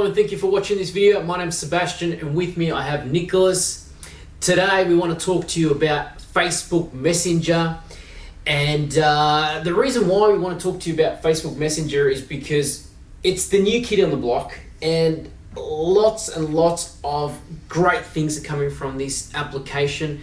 and thank you for watching this video. My name's Sebastian and with me I have Nicholas. Today we want to talk to you about Facebook Messenger, and the reason why we want to talk to you about Facebook Messenger is because it's the new kid on the block and lots and lots of great things are coming from this application.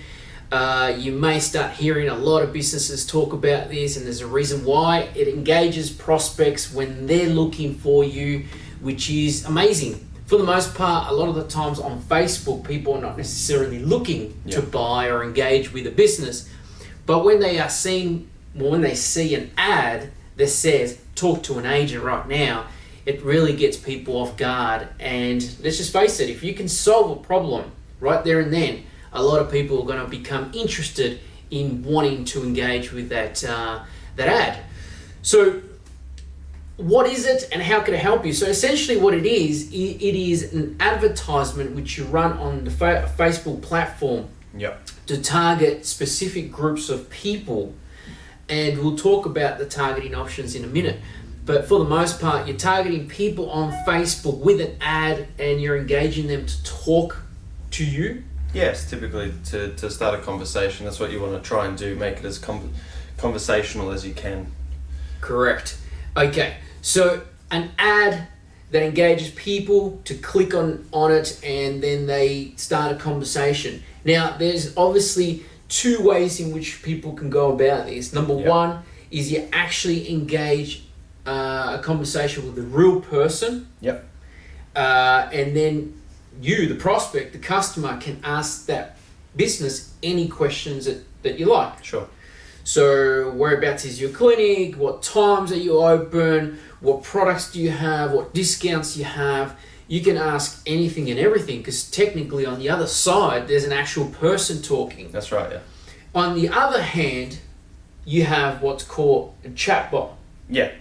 You may start hearing a lot of businesses talk about this, and there's a reason why. It engages prospects when they're looking for you, which is amazing. For the most part, a lot of the times on Facebook, people are not necessarily looking to buy or engage with a business. But when they see an ad that says, talk to an agent right now, it really gets people off guard. And let's just face it, if you can solve a problem right there and then, a lot of people are going to become interested in wanting to engage with that ad. So what is it and how can it help you? So essentially what it is an advertisement which you run on the Facebook platform to target specific groups of people. And we'll talk about the targeting options in a minute. But for the most part, you're targeting people on Facebook with an ad and you're engaging them to talk to you. Yes, typically to start a conversation. That's what you want to try and do, make it as conversational as you can. Correct. Okay, so an ad that engages people to click on it and then they start a conversation. Now, there's obviously two ways in which people can go about this. Number one is you actually engage a conversation with a real person. And then you, the prospect, the customer, can ask that business any questions that you like. Sure. So whereabouts is your clinic? What times are you open? What products do you have? What discounts you have? You can ask anything and everything because technically on the other side, there's an actual person talking. That's right, yeah. On the other hand, you have what's called a chatbot. Yeah.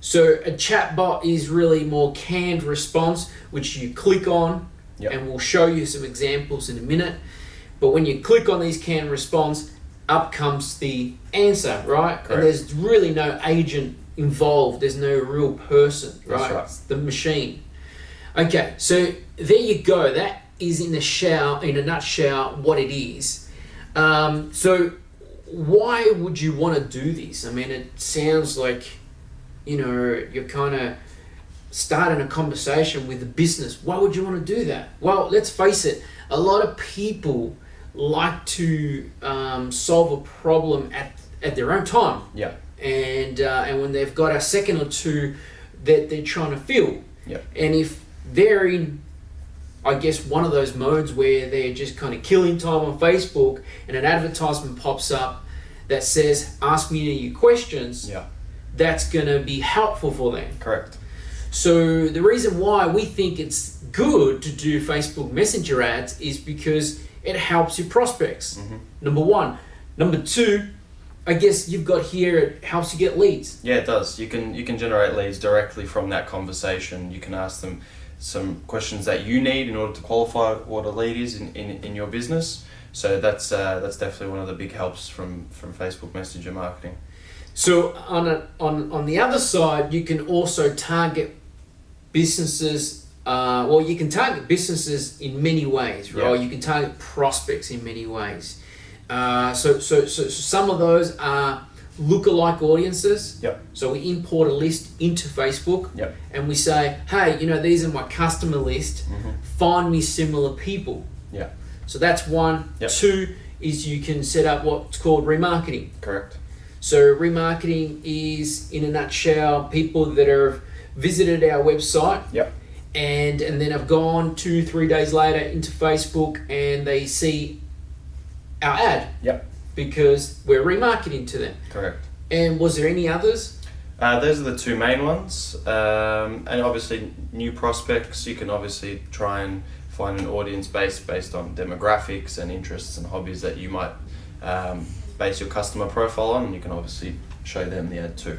So a chatbot is really more canned response, which you click on, and we'll show you some examples in a minute. But when you click on these canned response, up comes the answer, right? Correct. And there's really no agent involved. There's no real person, right? That's right. It's the machine. Okay, so there you go. That is in a nutshell what it is. So why would you want to do this? I mean, it sounds like, you know, you're kind of starting a conversation with a business. Why would you want to do that? Well, let's face it, a lot of people like to solve a problem at their own time. Yeah. And when they've got a second or two that they're trying to fill. Yeah. And if they're in, I guess, one of those modes where they're just kind of killing time on Facebook and an advertisement pops up that says, ask me any questions, that's going to be helpful for them. Correct. So the reason why we think it's good to do Facebook Messenger ads is because it helps your prospects. Number one. Number two, I guess you've got here, it helps you get leads. Yeah, it does. You can generate leads directly from that conversation. You can ask them some questions that you need in order to qualify what a lead is in your business. So that's definitely one of the big helps from Facebook Messenger marketing. So on the other side, you can also target businesses. Well, you can target businesses in many ways, right? You can target prospects in many ways. So some of those are lookalike audiences. So we import a list into Facebook, and we say, hey, you know, these are my customer list. Find me similar people. So that's one. Two is you can set up what's called remarketing. Correct. So remarketing is, in a nutshell, people that have visited our website and then have gone 2-3 days later into Facebook and they see our ad because we're remarketing to them. Correct. And was there any others? Those are the two main ones. And obviously new prospects, you can obviously try and find an audience based on demographics and interests and hobbies that you might base your customer profile on, and you can obviously show them the ad too.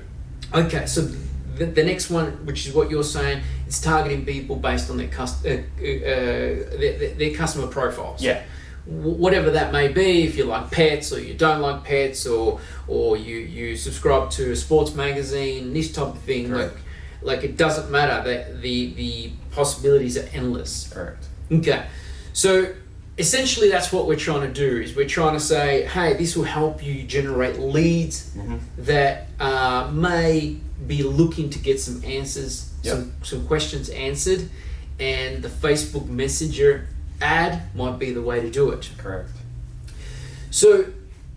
Okay, so the next one, which is what you're saying, it's targeting people based on their customer profiles. Whatever that may be, if you like pets or you don't like pets, or you subscribe to a sports magazine, this type of thing. Correct. Like it doesn't matter. The possibilities are endless. Correct. Okay, so essentially that's what we're trying to do. Is we're trying to say, hey, this will help you generate leads that may be looking to get some answers, some questions answered, and the Facebook Messenger ad might be the way to do it. Correct. So,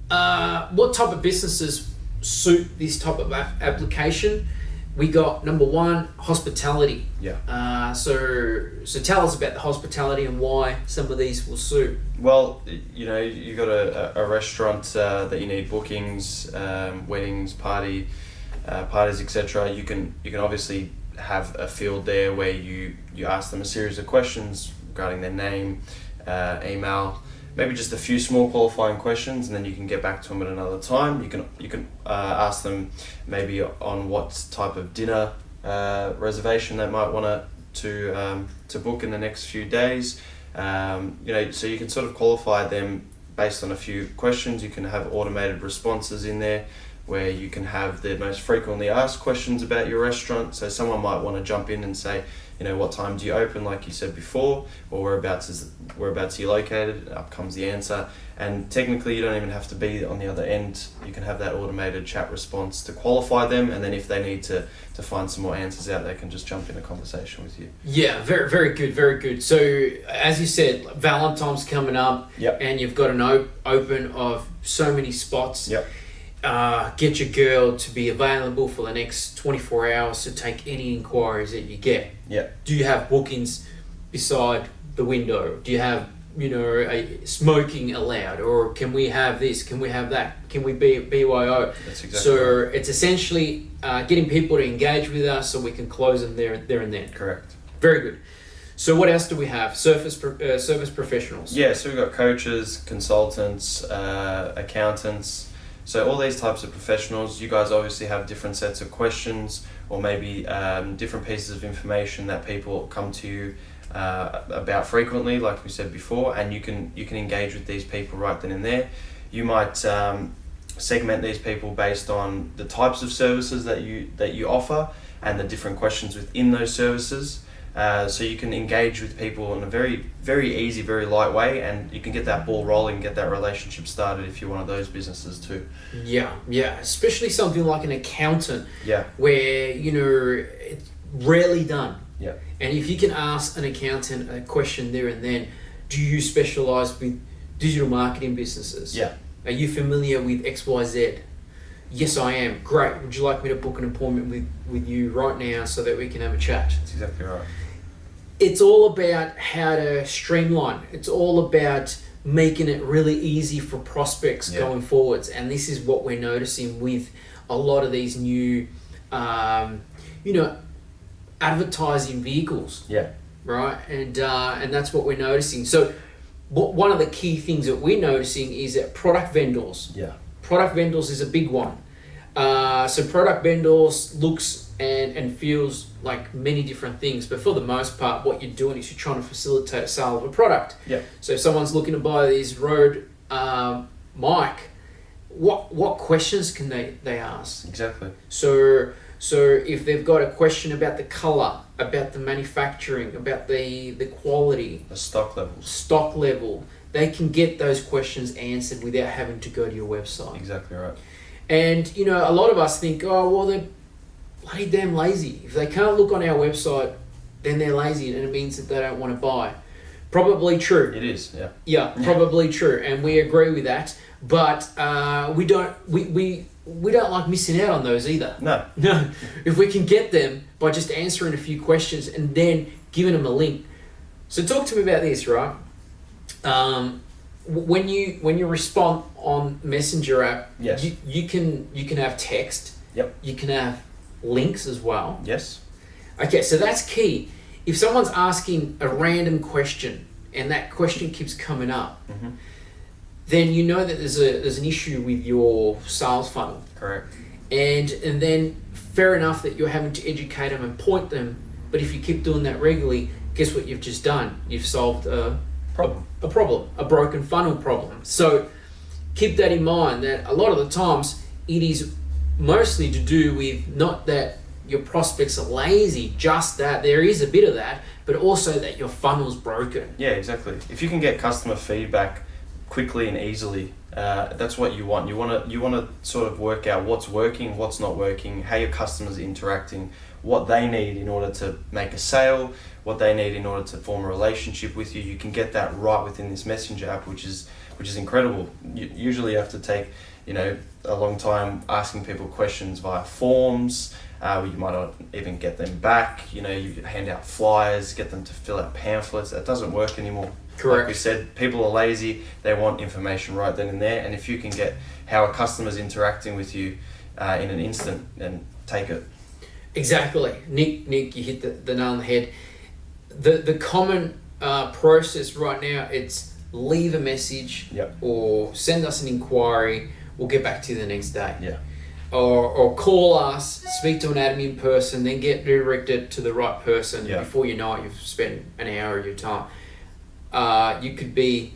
what type of businesses suit this type of application? We got number one, hospitality. Yeah. So tell us about the hospitality and why some of these will suit. Well, you know, you got a restaurant that you need bookings, weddings, parties, etc. You can obviously have a field there where you ask them a series of questions regarding their name, email, maybe just a few small qualifying questions, and then you can get back to them at another time. You can ask them maybe on what type of dinner reservation they might want to book in the next few days. You know, so you can sort of qualify them based on a few questions. You can have automated responses in there where you can have the most frequently asked questions about your restaurant. So someone might want to jump in and say, you know, what time do you open, like you said before, or whereabouts are you located? Up comes the answer. And technically you don't even have to be on the other end. You can have that automated chat response to qualify them, and then if they need to find some more answers out, they can just jump in a conversation with you. Yeah, very, very good, very good. So as you said, Valentine's coming up, and you've got an open of so many spots. Yep. Get your girl to be available for the next 24 hours to take any inquiries that you get. Yeah. Do you have bookings beside the window? Do you have, you know, a smoking allowed? Or can we have this? Can we have that? Can we be BYO? That's exactly so right. It's essentially getting people to engage with us so we can close them there and then. Correct. Very good. So what else do we have? Service professionals. Yeah, so we've got coaches, consultants, accountants. So all these types of professionals, you guys obviously have different sets of questions, or maybe different pieces of information that people come to you about frequently, like we said before, and you can engage with these people right then and there. You might segment these people based on the types of services that you offer and the different questions within those services. So you can engage with people in a very, very easy, very light way, and you can get that ball rolling, get that relationship started if you're one of those businesses too. Yeah, especially something like an accountant. Yeah. Where, you know, it's rarely done. Yeah. And if you can ask an accountant a question there and then, do you specialize with digital marketing businesses? Yeah. Are you familiar with XYZ? Yes, I am. Great. Would you like me to book an appointment with you right now so that we can have a chat? That's exactly right. It's all about how to streamline. It's all about making it really easy for prospects going forwards. And this is what we're noticing with a lot of these new, you know, advertising vehicles. Yeah. Right. And that's what we're noticing. So one of the key things that we're noticing is that product vendors. Yeah. Product vendors is a big one. So product vendors looks and feels like many different things, but for the most part, what you're doing is you're trying to facilitate a sale of a product. Yeah. So if someone's looking to buy this Rode mic, what questions can they ask? Exactly. So if they've got a question about the color, about the manufacturing, about the quality, The stock levels. stock level, they can get those questions answered without having to go to your website. Exactly right. And, you know, a lot of us think, oh, well, they're bloody damn lazy. If they can't look on our website, then they're lazy, and it means that they don't want to buy. Probably true. It is, yeah. Yeah, probably true, and we agree with that. But we don't like missing out on those either. No. No. If we can get them by just answering a few questions and then giving them a link. So talk to me about this, right? When you respond on Messenger app, Yes. you can have text. Yep. You can have links as well. Yes. Okay, so that's key. If someone's asking a random question and that question keeps coming up, then you know that there's an issue with your sales funnel. Correct. And then fair enough that you're having to educate them and point them, but if you keep doing that regularly, guess what you've just done? You've solved a broken funnel problem. So keep that in mind, that a lot of the times it is mostly to do with not that your prospects are lazy, just that there is a bit of that, but also that your funnel's broken. Yeah, exactly. If you can get customer feedback quickly and easily, that's what you want. You want to sort of work out what's working, what's not working, how your customers are interacting, what they need in order to make a sale, what they need in order to form a relationship with you. You can get that right within this Messenger app, which is incredible. Usually you have to take, a long time asking people questions via forms. You might not even get them back. You hand out flyers, get them to fill out pamphlets. That doesn't work anymore. Correct. Like we said, people are lazy. They want information right then and there. And if you can get how a customer's interacting with you in an instant, then take it. Exactly. Nick, you hit the nail on the head. The common process right now, it's leave a message. Yep. Or send us an inquiry. We'll get back to you the next day. Yeah. Or call us, speak to an admin person, then get directed to the right person. Yeah. Before you know it, you've spent an hour of your time. You could be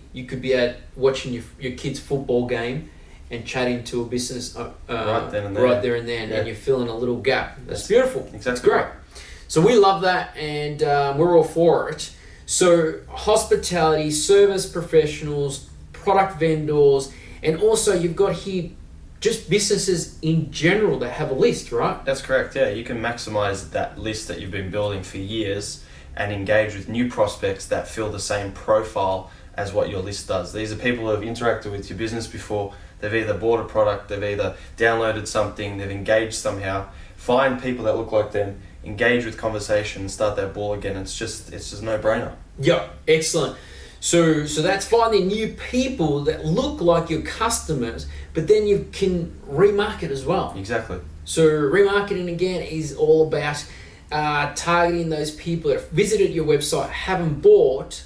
at watching your kid's football game and chatting to a business right then and there. And you're filling a little gap. That's beautiful. Exactly. It's great. Right. So we love that, and we're all for it. So hospitality, service professionals, product vendors, and also you've got here just businesses in general that have a list, right? That's correct, yeah. You can maximize that list that you've been building for years and engage with new prospects that fill the same profile as what your list does. These are people who have interacted with your business before. They've either bought a product, they've either downloaded something, they've engaged somehow. Find people that look like them, engage with conversation, start that ball again. It's just no brainer. Yeah, excellent. So that's finding new people that look like your customers, but then you can remarket as well. Exactly. So remarketing again is all about targeting those people that visited your website, haven't bought,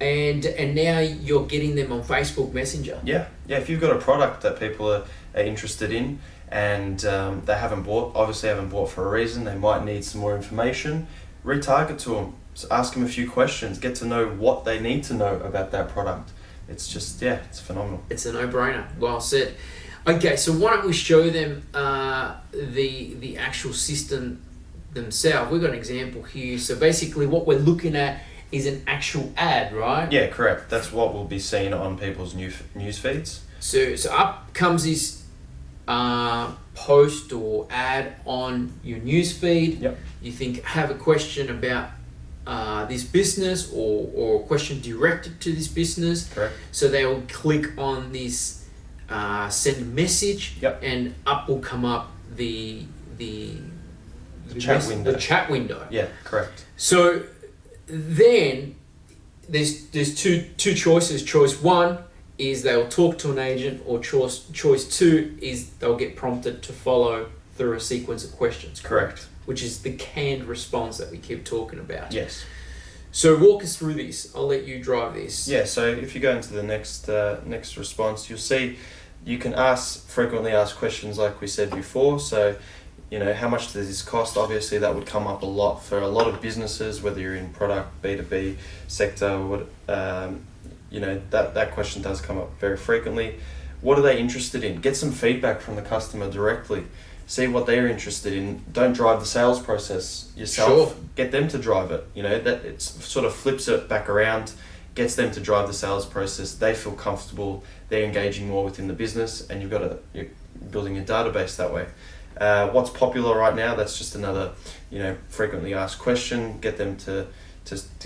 and now you're getting them on Facebook Messenger. Yeah. If you've got a product that people are interested in and they haven't bought for a reason, they might need some more information, retarget to them. So ask them a few questions, get to know what they need to know about that product. It's just, it's phenomenal. It's a no-brainer. Well said. Okay, so why don't we show them the actual system themselves. We've got an example here. So basically what we're looking at is an actual ad, right? Yeah, correct. That's what will be seen on people's news feeds. So up comes this post or ad on your news feed. Yep. You have a question about this business or a question directed to this business. Correct. So they will click on this send message. Yep. And up will come up the chat window. The chat window. Yeah, correct. So then there's two choices. Choice one is they'll talk to an agent, or choice two is they'll get prompted to follow through a sequence of questions. Correct. Which is the canned response that we keep talking about. Yes. So walk us through this. I'll let you drive this. Yeah, so if you go into the next response, you'll see you can frequently ask questions like we said before. So, how much does this cost? Obviously, that would come up a lot for a lot of businesses, whether you're in product, B2B sector, that question does come up very frequently. What are they interested in? Get some feedback from the customer directly. See what they're interested in. Don't drive the sales process yourself. Sure. Get them to drive it. That it sort of flips it back around, gets them to drive the sales process. They feel comfortable. They're engaging more within the business, and you're building a database that way. What's popular right now? That's just another, frequently asked question. Get them to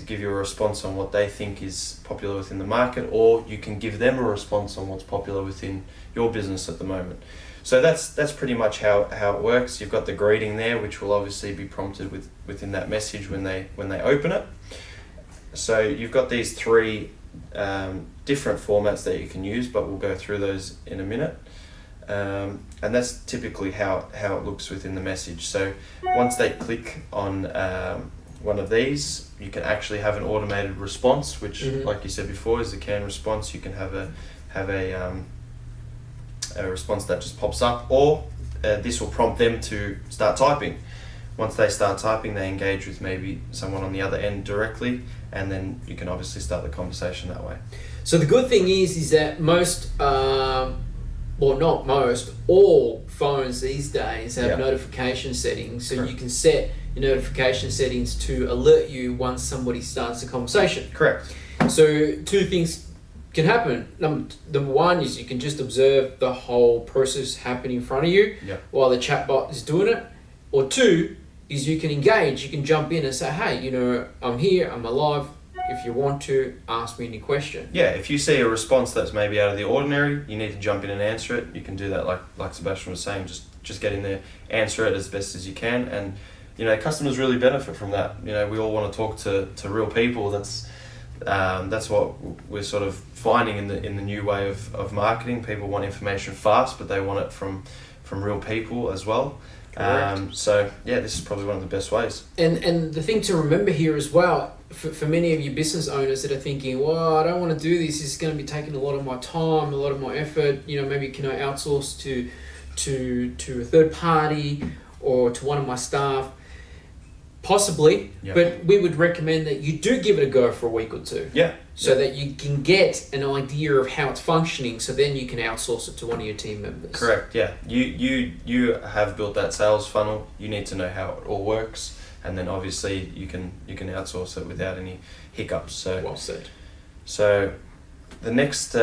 give you a response on what they think is popular within the market, or you can give them a response on what's popular within your business at the moment. So that's pretty much how it works. You've got the greeting there, which will obviously be prompted within that message when they open it. So you've got these three different formats that you can use, but we'll go through those in a minute. And that's typically how it looks within the message. So once they click on one of these, you can actually have an automated response, which, like you said before, is a canned response. You can have a response that just pops up, or this will prompt them to start typing. Once they start typing, they engage with maybe someone on the other end directly, and then you can obviously start the conversation that way. So the good thing is that most, well, not most, all phones these days have Yeah. notification settings, so Correct. you can set your notification settings to alert you once somebody starts a conversation. Correct. So two things can happen. Number one is you can just observe the whole process happen in front of you Yeah. while the chatbot is doing it. Or two is you can engage, you can jump in and say, hey, I'm here, I'm alive. If you want to, ask me any question. Yeah, if you see a response that's maybe out of the ordinary, you need to jump in and answer it. You can do that like Sebastian was saying, just get in there, answer it as best as you can. And, customers really benefit from that. We all want to talk to real people. That's what we're sort of finding in the new way of marketing. People want information fast, but they want it from real people as well. So yeah, this is probably one of the best ways. And the thing to remember here as well, for many of you business owners that are thinking, well, I don't want to do this. This is going to be taking a lot of my time, a lot of my effort. Maybe can I outsource to a third party or to one of my staff? Possibly, Yeah. but we would recommend that you do give it a go for a week or two. Yeah. So that you can get an idea of how it's functioning, so then you can outsource it to one of your team members. Correct. Yeah. You have built that sales funnel. You need to know how it all works, and then obviously you can outsource it without any hiccups. So Well said. So the next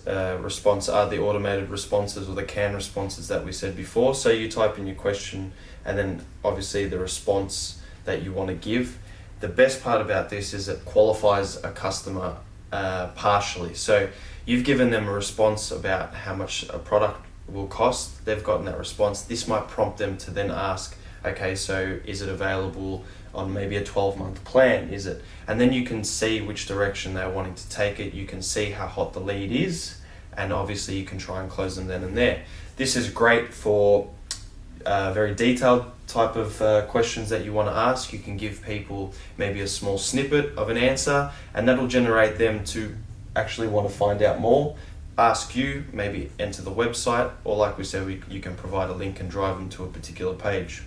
response are the automated responses, or the CAN responses that we said before. So you type in your question and then obviously the response that you want to give. The best part about this is it qualifies a customer partially. So you've given them a response about how much a product will cost. They've gotten that response. This might prompt them to then ask, okay, so is it available on maybe a 12-month plan? Is it? And then you can see which direction they're wanting to take it. You can see how hot the lead is, and obviously you can try and close them then and there. This is great for very detailed type of questions that you want to ask. You can give people maybe a small snippet of an answer, and that'll generate them to actually want to find out more, ask you, maybe enter the website, or like we said, you can provide a link and drive them to a particular page.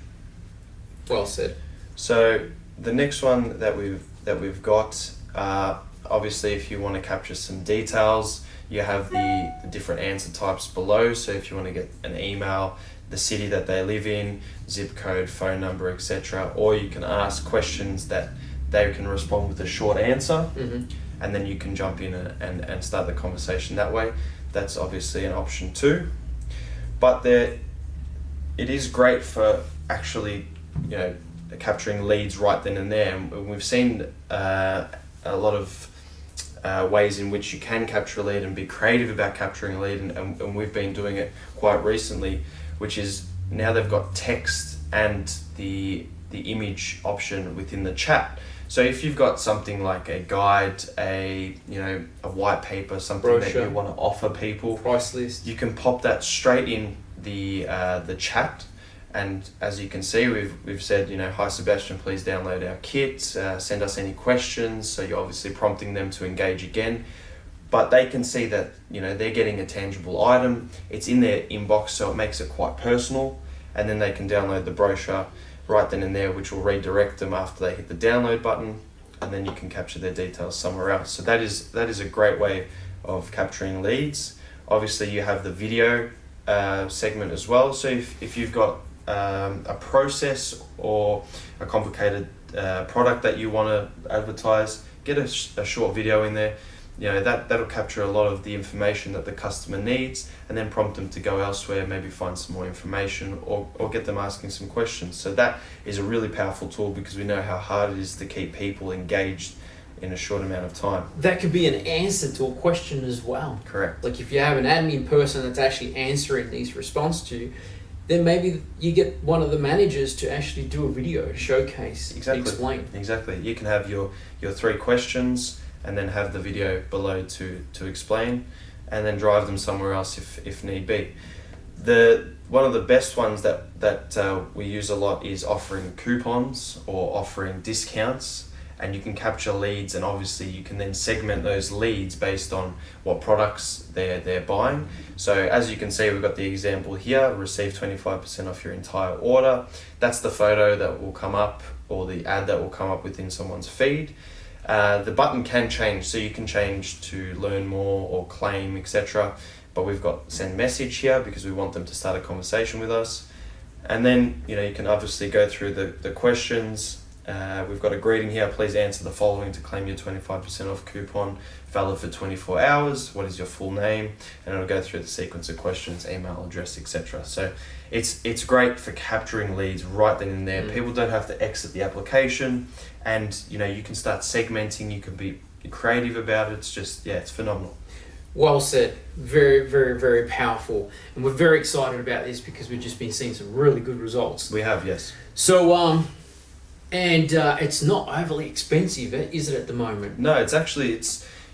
Well said. So the next one that we've got, obviously if you want to capture some details, you have the different answer types below. So if you want to get an email, the city that they live in, zip code, phone number, etc., or you can ask questions that they can respond with a short answer, and then you can jump in and start the conversation that way. That's obviously an option too. But it is great for actually, capturing leads right then and there. And we've seen a lot of ways in which you can capture a lead and be creative about capturing a lead, and we've been doing it quite recently, which is now they've got text and the image option within the chat. So if you've got something like a guide, a white paper, something Brochure, that you want to offer people, price list, you can pop that straight in the chat. And as you can see, we've said, hi Sebastian, please download our kit, send us any questions. So you're obviously prompting them to engage again, but they can see that, they're getting a tangible item. It's in their inbox, so it makes it quite personal. And then they can download the brochure right then and there, which will redirect them after they hit the download button, and then you can capture their details somewhere else. So that is a great way of capturing leads. Obviously you have the video segment as well. So if you've got a process or a complicated product that you want to advertise, get a short video in there. That'll capture a lot of the information that the customer needs, and then prompt them to go elsewhere, maybe find some more information, or get them asking some questions. So that is a really powerful tool, because we know how hard it is to keep people engaged in a short amount of time. That could be an answer to a question as well. Correct. Like if you have an admin person that's actually answering these responses to you, then maybe you get one of the managers to actually do a video, showcase, explain. Exactly. You can have your 3 questions, and then have the video below to explain, and then drive them somewhere else if need be. One of the best ones that we use a lot is offering coupons or offering discounts, and you can capture leads, and obviously you can then segment those leads based on what products they're buying. So as you can see, we've got the example here: receive 25% off your entire order. That's the photo that will come up, or the ad that will come up within someone's feed. The button can change, so you can change to learn more or claim, etc. But we've got send message here because we want them to start a conversation with us. And then, you can obviously go through the questions. We've got a greeting here. Please answer the following to claim your 25% off coupon, valid for 24 hours. What is your full name? And it'll go through the sequence of questions, email address, etc. So it's great for capturing leads right then and there. People don't have to exit the application, and you can start segmenting. You can be creative about it. It's just, it's phenomenal. Well said. Very, very, very powerful. And we're very excited about this because we've just been seeing some really good results. We have, yes. So, it's not overly expensive, is it, at the moment? No, it's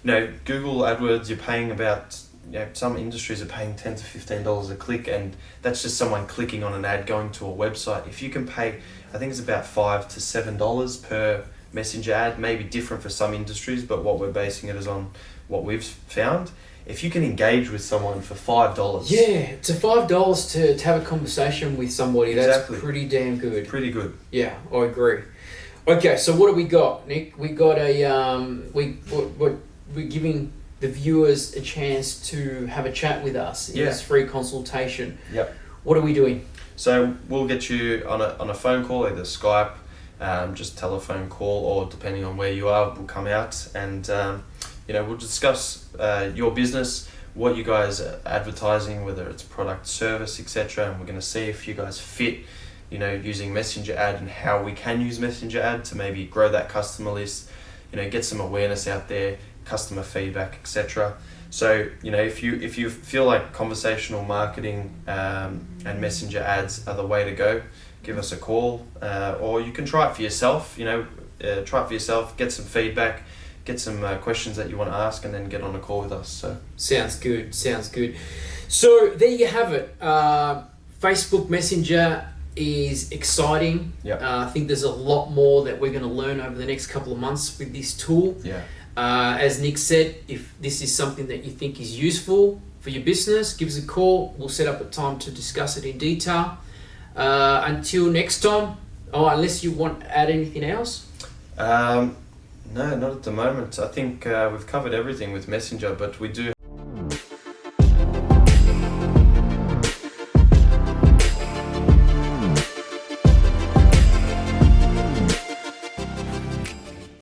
Google AdWords, you're paying about, some industries are paying $10 to $15 a click, and that's just someone clicking on an ad going to a website. If you can pay, I think it's about $5 to $7 per messenger ad, maybe different for some industries, but what we're basing it is on what we've found. If you can engage with someone for $5. Yeah, to $5 to have a conversation with somebody, that's Exactly. pretty damn good. Pretty good. Yeah, I agree. Okay, so what do we got, Nick? We got we're giving the viewers a chance to have a chat with us in this free consultation. Yep. What are we doing? So we'll get you on a phone call, either Skype, just telephone call, or depending on where you are, we'll come out and we'll discuss your business, what you guys are advertising, whether it's product, service, etc. And we're going to see if you guys fit, using Messenger ad, and how we can use Messenger ad to maybe grow that customer list, get some awareness out there, customer feedback, etc. So, if you feel like conversational marketing and Messenger ads are the way to go, give us a call, or you can try it for yourself. Try it for yourself, get some feedback, get some questions that you want to ask, and then get on a call with us. So sounds good. So there you have it. Facebook Messenger is exciting. Yep. I think there's a lot more that we're going to learn over the next couple of months with this tool. Yeah. As Nick said, if this is something that you think is useful for your business, give us a call. We'll set up a time to discuss it in detail. Until next time, unless you want to add anything else? No, not at the moment. I think we've covered everything with Messenger, but we do